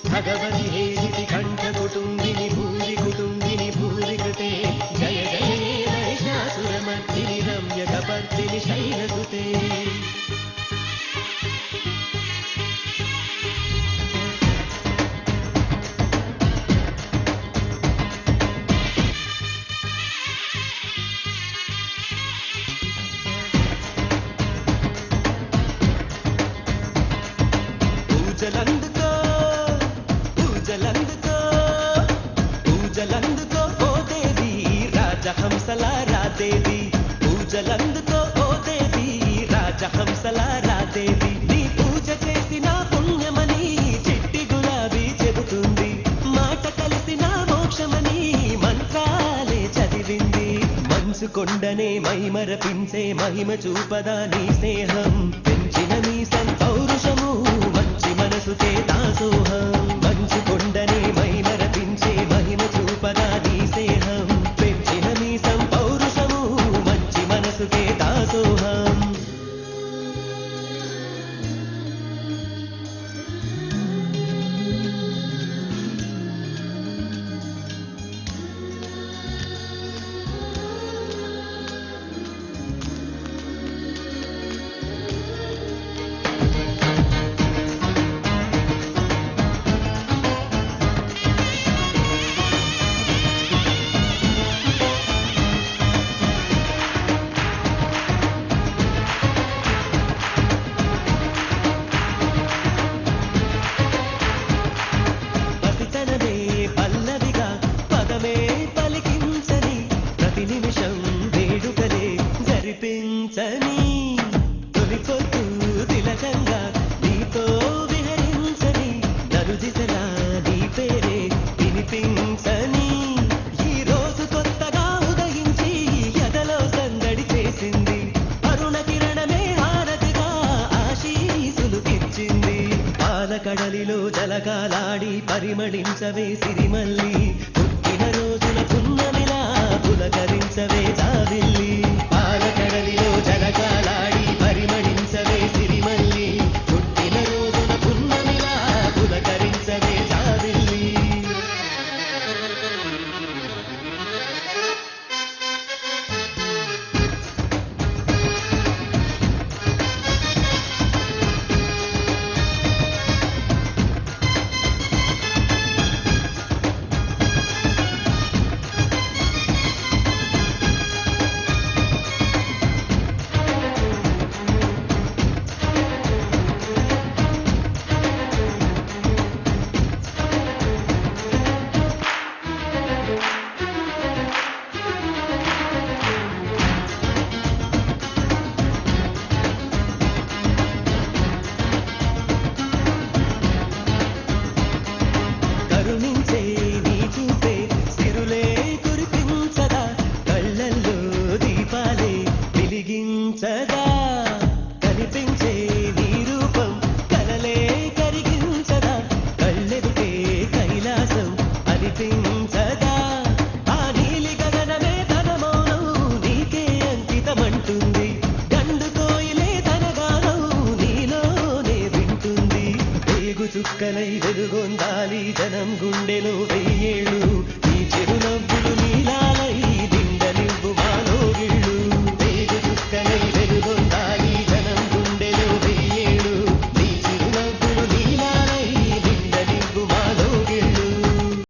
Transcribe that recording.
भगवति हेरिति कण्ठकुटुम्बिनि भूरि कुटुम्बिनि भूरि कृते जय जय हे महिषासुरमर्दिनि रम्यकपर्दिनि शैलसुते పూజలందుకో పూజలందుకో ఓ దేవి రాజహంసల రాదేవి పూజలందుకో ఓ దేవి రాజహంసల రాదేవి నీ పూజ చేసిన పుణ్యమని చిట్టి గులాబీ చెబుతుంది మాట కలిసిన మోక్షమని మంత్రాలే చదివింది మనసు కొండనే మైమరపించే మహిమ చూపదా నీ స్నేహం పెంచిన నీ సంతౌరుషము మంచి మనసుకే దాసోహం మంచు కొండనే మైమరపించే మహిమ చూపదా నీ స్నేహం పెంచిన నీ సంపౌరుషము మంచి మనసుకే దాసోహం తొలి పొద్దు తిలకంగా నీతో విహరించని నలుదిశలా నీ పేరే వినిపించని ఈ రోజు కొత్తగా ఉదయించి ఎదలో సందడి చేసింది అరుణ కిరణమే హారతిగా ఆశీసులు ఇచ్చింది పాలకడలిలో జలకాలాడి పరిమళించవే సిరిమల్లి